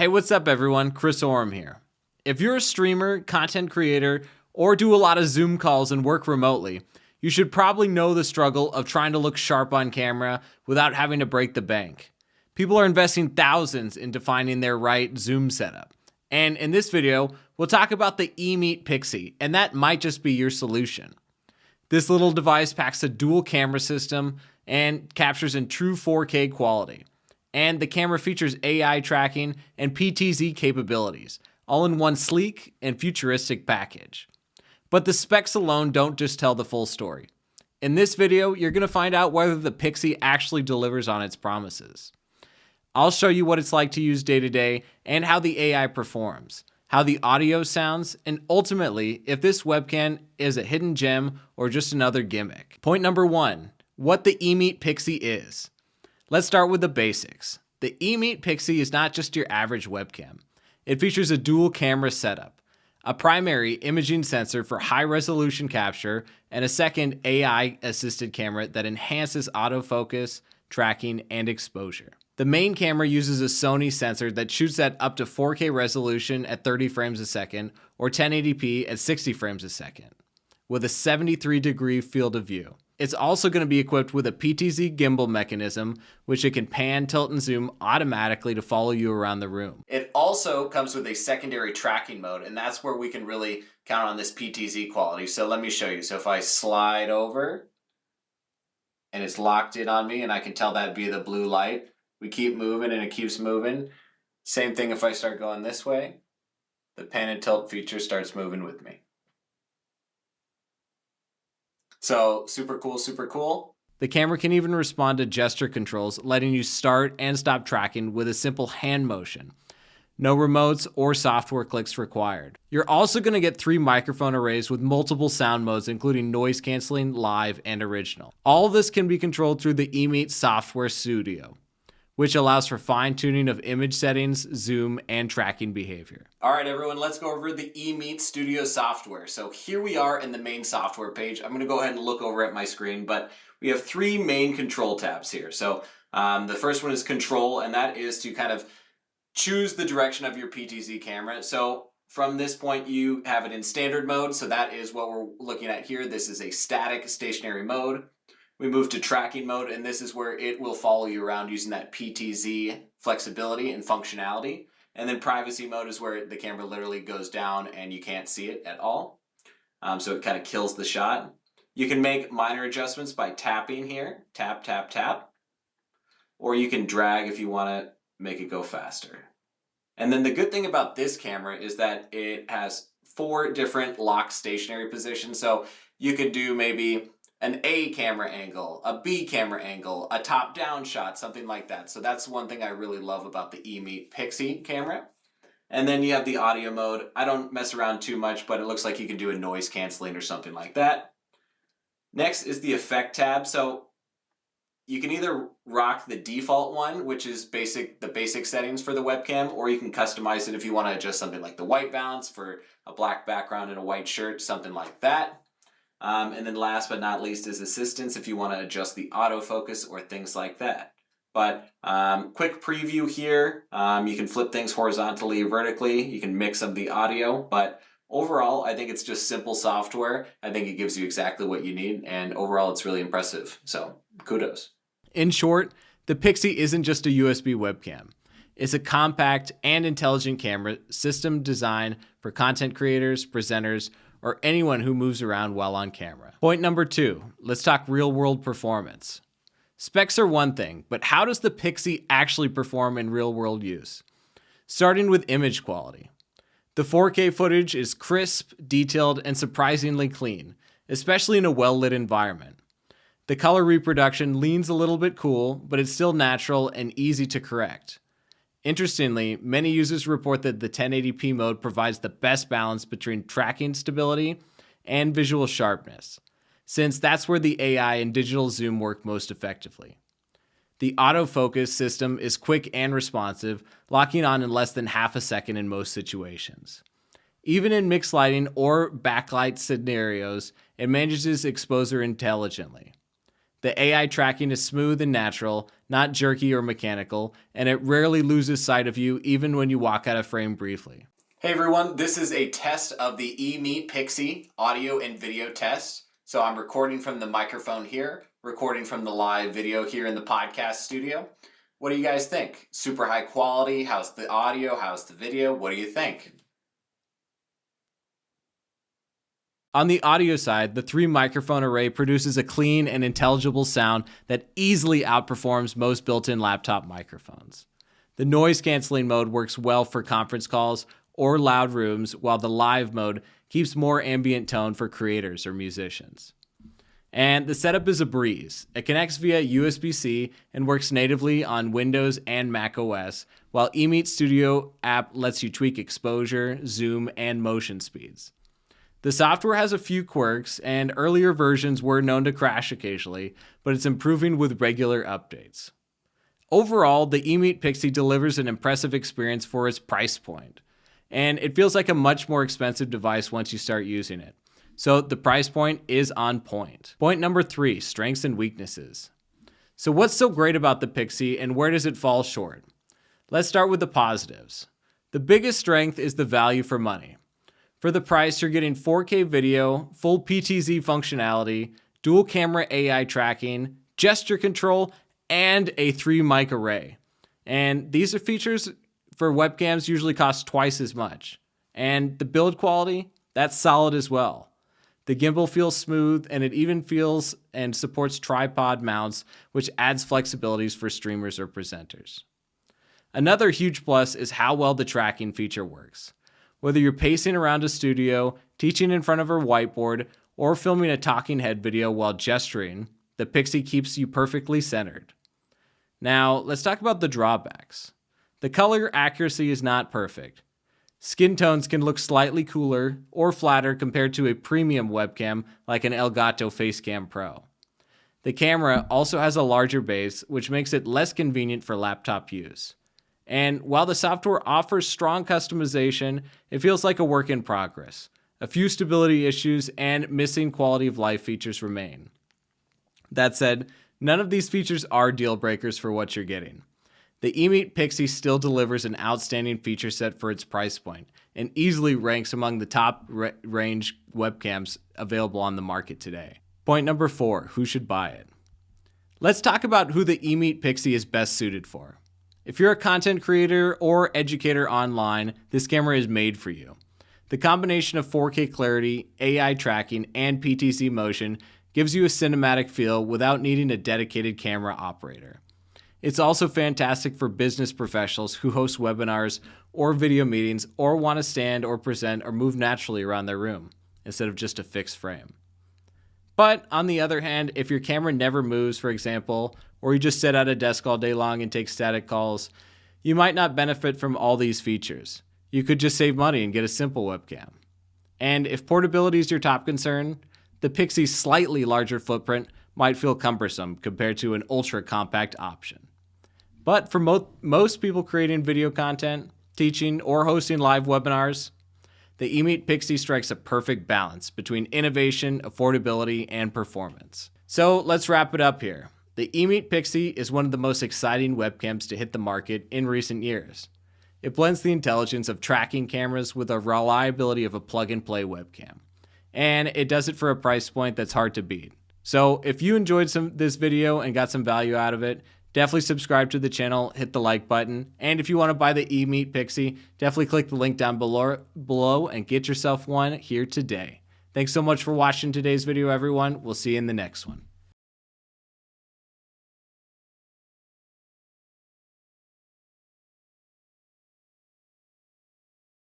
Hey, what's up everyone? Chris Oram here. If you're a streamer, content creator, or do a lot of Zoom calls and work remotely, you should probably know the struggle of trying to look sharp on camera without having to break the bank. People are investing thousands into finding their right Zoom setup. And in this video, we'll talk about the EMEET PIXY, and that might just be your solution. This little device packs a dual camera system and captures in true 4K quality. And the camera features AI tracking and PTZ capabilities, all in one sleek and futuristic package. But the specs alone don't just tell the full story. In this video, you're going to find out whether the PIXY actually delivers on its promises. I'll show you what it's like to use day to day and how the AI performs, how the audio sounds, and ultimately, if this webcam is a hidden gem or just another gimmick. Point number 1, what the EMEET PIXY is. Let's start with the basics. The EMEET PIXY is not just your average webcam. It features a dual camera setup, a primary imaging sensor for high resolution capture, and a second AI assisted camera that enhances autofocus, tracking, and exposure. The main camera uses a Sony sensor that shoots at up to 4K resolution at 30 frames a second or 1080p at 60 frames a second, with a 73-degree field of view. It's also going to be equipped with a PTZ gimbal mechanism, which it can pan, tilt, and zoom automatically to follow you around the room. It also comes with a secondary tracking mode, and that's where we can really count on this PTZ quality. So let me show you. So if I slide over, and it's locked in on me, and I can tell that'd be the blue light. We keep moving, and it keeps moving. Same thing if I start going this way. The pan and tilt feature starts moving with me. So super cool, super cool. The camera can even respond to gesture controls, letting you start and stop tracking with a simple hand motion. No remotes or software clicks required. You're also going to get 3 microphone arrays with multiple sound modes, including noise canceling, live, and original. All of this can be controlled through the EMEET Software Studio, which allows for fine-tuning of image settings, zoom, and tracking behavior. All right, everyone, let's go over the EMEET Studio software. So here we are in the main software page. I'm gonna go ahead and look over at my screen, but we have 3 main control tabs here. So the first one is control, and that is to kind of choose the direction of your PTZ camera. So from this point, you have it in standard mode. So that is what we're looking at here. This is a static stationary mode. We move to tracking mode, and this is where it will follow you around using that PTZ flexibility and functionality. And then privacy mode is where the camera literally goes down and you can't see it at all. So it kind of kills the shot. You can make minor adjustments by tapping here, tap, tap, tap. Or you can drag if you want to make it go faster. And then the good thing about this camera is that it has 4 different lock stationary positions. So you could do maybe an A camera angle, a B camera angle, a top-down shot, something like that. So that's one thing I really love about the EMEET PIXY camera. And then you have the audio mode. I don't mess around too much, but it looks like you can do a noise canceling or something like that. Next is the effect tab. So you can either rock the default one, which is the basic settings for the webcam, or you can customize it if you want to adjust something like the white balance for a black background and a white shirt, something like that. And then last but not least is assistance if you want to adjust the autofocus or things like that. But quick preview here, you can flip things horizontally or vertically, you can mix up the audio, but overall I think it's just simple software. I think it gives you exactly what you need, and overall it's really impressive, so kudos. In short, the PIXY isn't just a USB webcam. It's a compact and intelligent camera system designed for content creators, presenters, or anyone who moves around while on camera. Point number 2, let's talk real-world performance. Specs are one thing, but how does the PIXY actually perform in real-world use? Starting with image quality. The 4K footage is crisp, detailed, and surprisingly clean, especially in a well-lit environment. The color reproduction leans a little bit cool, but it's still natural and easy to correct. Interestingly, many users report that the 1080p mode provides the best balance between tracking stability and visual sharpness, since that's where the AI and digital zoom work most effectively. The autofocus system is quick and responsive, locking on in less than half a second in most situations. Even in mixed lighting or backlight scenarios, it manages exposure intelligently. The AI tracking is smooth and natural, not jerky or mechanical, and it rarely loses sight of you even when you walk out of frame briefly. Hey everyone, this is a test of the EMEET PIXY audio and video test. So I'm recording from the microphone here, recording from the live video here in the podcast studio. What do you guys think? Super high quality? How's the audio? How's the video? What do you think? On the audio side, the 3-microphone array produces a clean and intelligible sound that easily outperforms most built-in laptop microphones. The noise canceling mode works well for conference calls or loud rooms, while the live mode keeps more ambient tone for creators or musicians. And the setup is a breeze. It connects via USB-C and works natively on Windows and Mac OS, while EMEET Studio app lets you tweak exposure, zoom, and motion speeds. The software has a few quirks, and earlier versions were known to crash occasionally, but it's improving with regular updates. Overall, the EMEET PIXY delivers an impressive experience for its price point, and it feels like a much more expensive device once you start using it. So the price point is on point. Point number 3, strengths and weaknesses. So what's so great about the PIXY and where does it fall short? Let's start with the positives. The biggest strength is the value for money. For the price, you're getting 4K video, full PTZ functionality, dual camera AI tracking, gesture control, and a 3-mic array. And these are features for webcams usually cost twice as much. And the build quality, that's solid as well. The gimbal feels smooth, and it even feels and supports tripod mounts, which adds flexibilities for streamers or presenters. Another huge plus is how well the tracking feature works. Whether you're pacing around a studio, teaching in front of a whiteboard, or filming a talking head video while gesturing, the PIXY keeps you perfectly centered. Now, let's talk about the drawbacks. The color accuracy is not perfect. Skin tones can look slightly cooler or flatter compared to a premium webcam like an Elgato Facecam Pro. The camera also has a larger base, which makes it less convenient for laptop use. And while the software offers strong customization, it feels like a work in progress. A few stability issues and missing quality of life features remain. That said, none of these features are deal breakers for what you're getting. The EMEET PIXY still delivers an outstanding feature set for its price point and easily ranks among the top range webcams available on the market today. Point number 4, who should buy it? Let's talk about who the EMEET PIXY is best suited for. If you're a content creator or educator online, this camera is made for you. The combination of 4K clarity, AI tracking, and PTZ motion gives you a cinematic feel without needing a dedicated camera operator. It's also fantastic for business professionals who host webinars or video meetings or want to stand or present or move naturally around their room instead of just a fixed frame. But on the other hand, if your camera never moves, for example, or you just sit at a desk all day long and take static calls, you might not benefit from all these features. You could just save money and get a simple webcam. And if portability is your top concern, the PIXY's slightly larger footprint might feel cumbersome compared to an ultra-compact option. But for most people creating video content, teaching, or hosting live webinars, the EMEET PIXY strikes a perfect balance between innovation, affordability, and performance. So let's wrap it up here. The EMEET PIXY is one of the most exciting webcams to hit the market in recent years. It blends the intelligence of tracking cameras with the reliability of a plug-and-play webcam. And it does it for a price point that's hard to beat. So if you enjoyed this video and got some value out of it, definitely subscribe to the channel, hit the like button, and if you want to buy the EMEET PIXY, definitely click the link down below and get yourself one here today. Thanks so much for watching today's video, everyone. We'll see you in the next one.